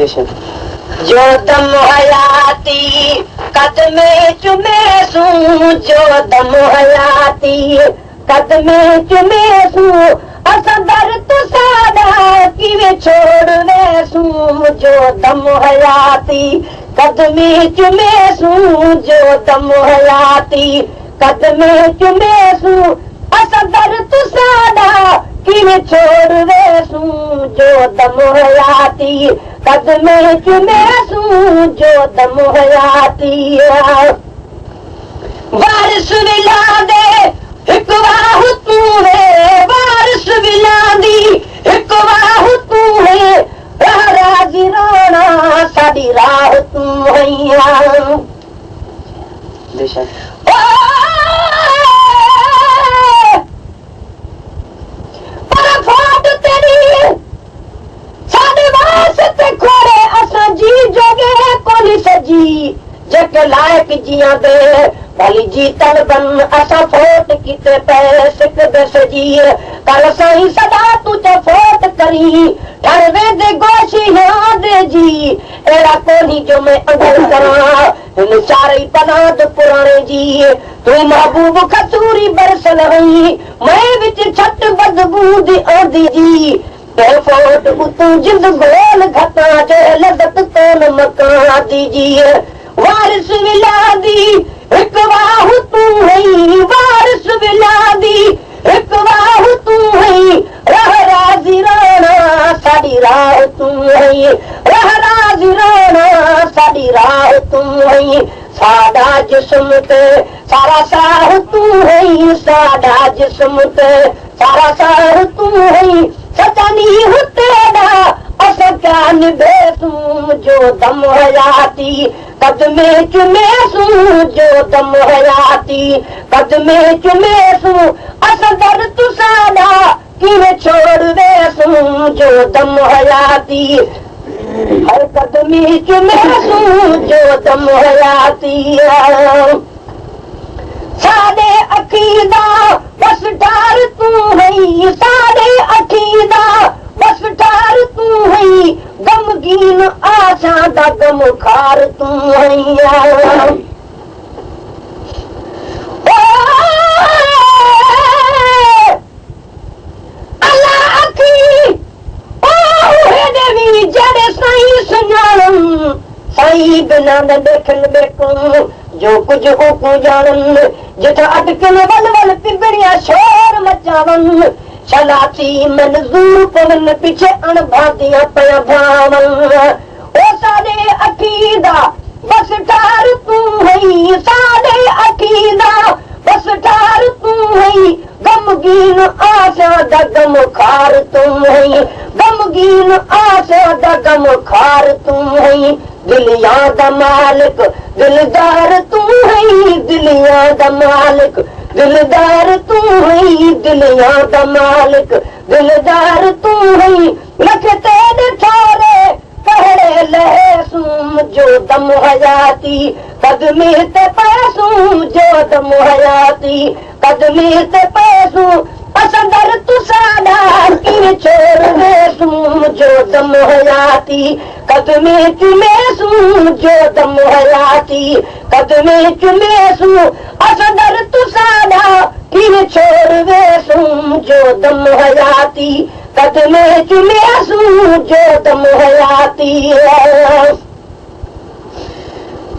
जो दम हयाती कदमे चुमे सू जो दम हयाती कदमे चुमे सू असां दर तू सादा किवें छोड़ वेसू जो दम हयाती कदमे चुमे सू जो दम हयाती कदमे चुमे सू असां दर तू सादा किवें छोड़ वेसू जो दम हयाती कदमे चुमे सू जो दम हयाती वारिस विला दे हिक वाह तू है वारिस विला दी हिक वाह तू है राह राजी राणा साडी राह तू हैया पर फाट तेरी साडे वास्ते खोड़े असां जी जोगे कोनी सजी जक लायक जियां दे भली जी तड़बन असां फोट किते पैसे दस जी कल साईं सदा तुझे फोट करी ठरवे दे गोशी याद जी एड़ा कोनी जो मैं अगल करा इन चारे पनाद पुराने जी तू महबूब खसूरी बरसल हई मैं विच छट बदबू दी आंदी जी फोट तू जिंद गोल घटा जो लदत कोन मका दीजिए वारिस विला दी हिक वाह तू हई वारिस विला दी हिक वाह तू हई राह राजी राणा साडी राह तू हई राह राजी राणा साडी राह तू हई साडा जिस्म ते सारा साह तू हई साडा जिस्म ते सारा साह तू हई सचनी हुतेड़ा असां क्या निभेसू जो दम हयाती कदमे चुमेसू जो दम हयाती कदमे चुमेसू असां दर तू साडा किवें छोड़ वेसू जो दम हयाती हर कदमे चुमेसू जो दम हयाती साडे अखीदा बस ठार तू हई साडे अखीदा बस ठार तू हई गमगीन आशा दा गम खार तू हई अल्लाह अखी ओ हेडे वी जड़े साईं सुञाणन साईं बिना न देखन बेको जो कुछ ओकू जानन जिथा अटकन वल वल पिबड़िया शोर मचावन शलाती मंजूर पवन पीछे अणभादियां पया भावन ओ साडे अखीदा बस ठार तू हई साडे अखीदा बस ठार तू हई गमगीन आशा दा गम खार तू हई गमगीन आशा दा गम खार तू हई दिलिया दा मालिक दिलदार तू हई दिलिया दा मालिक दिलदार तू हई दिलिया दा मालिक दिलदार तू हई लख तेरे छोरे कहड़े लहसू जो दम हयाती कदमे ते पैसू जो दम हयाती कदमे ते पैसू असां दर तू साडा किवें छोड़ वेसू जो दम हयाती कदमे चुमेसू जो दम हयाती कदमे चुमेसू असां दर तू साडा किवें छोड़ वेसू जो दम हयाती कदमे चुमेसू जो दम हयाती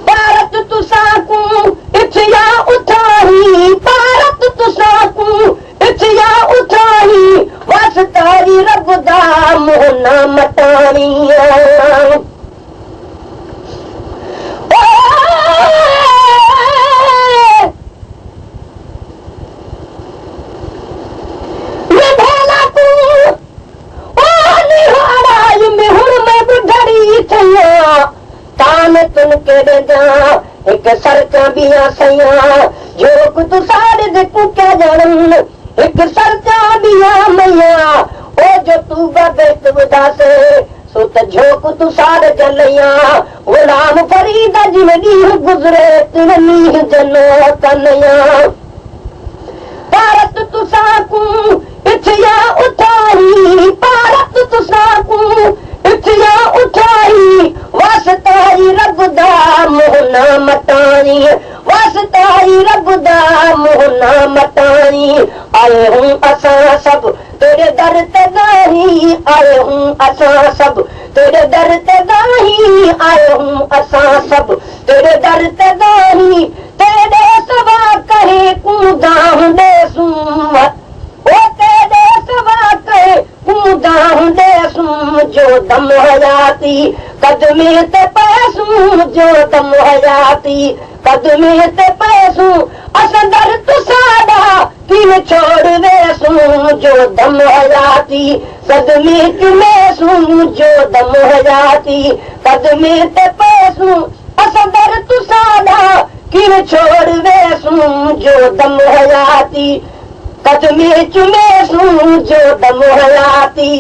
भारत तुसाकू इथिया उठाही भारत तुसाकू इथिया उठाही वास्तारी रब दा मोहना मटानी एक सरका बिया सैया जो कुछ सारे दे कुका जानन एक सरका बिया मैया ओ जो तू बदत उदासे सो त झोक तू सारे जलैया गुलाम फरीद जिंदगी गुजरे तिरनी जनो तनया भारत तुसाकू इथिया उठाई भारत तुसाकू इथिया उठाई आए हूँ असां सब तेरे दर ते नहीं आए हूँ असां सब तेरे दर ते नहीं आए हूँ असां सब तेरे दर ते नहीं तेरे सवा कहे कूदा हुंदे सूं ओ तेरे सवा कहे कूदा हुंदे सूं जो दम हयाती कदमे ते पैसूं जो दम हयाती कदमे ते पैसूं असां दर तुसाडा किन छोड़ वेसूं जो दम हयाती कदमे चुमेसूं जो दम हयाती कदमे ते पैसूं असां दर तुसाडा किन छोड़ वेसूं जो दम हयाती कदमे चुमेसूं जो दम हयाती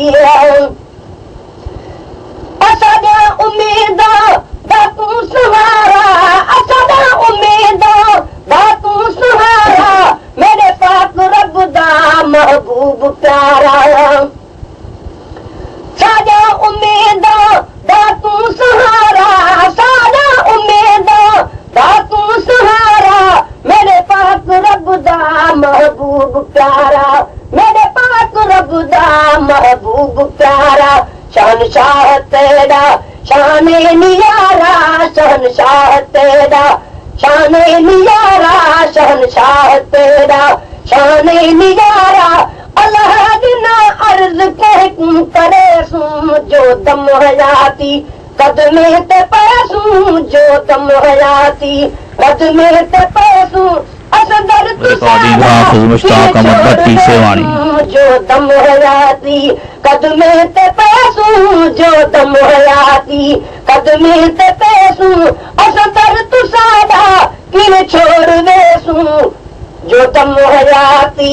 असांजा उम्मीदा बातूं सहारा असांजा उम्मीदा बातूं सहारा मेरे पाक रब दा महबूब प्यारा साजा उम्मीदा बातूं सहारा साजा उम्मीदा बातूं सहारा मेरे पाक रब दा महबूब प्यारा मेरे पाक रब दा महबूब प्यारा शहनशाह तेरा शाने नियारा शहनशाह तेरा शाने नियारा शहनशाह तेरा शाने नियारा अल्लाह दिना अर्ज कहूं करे सूं जो दम हयाती कदमे ते पैसूं जो दम हयाती कदमे ते पैसूं असदर रिकॉर्डिंग हाफिज मुश्ताक अहमद भट्टी सेवानी जो दम हयाती कदमे ते पैसूं जो दम हयाती कदमे ते पैसूं असदर तुसाडा किन छोड़ वेसूं जो दम हयाती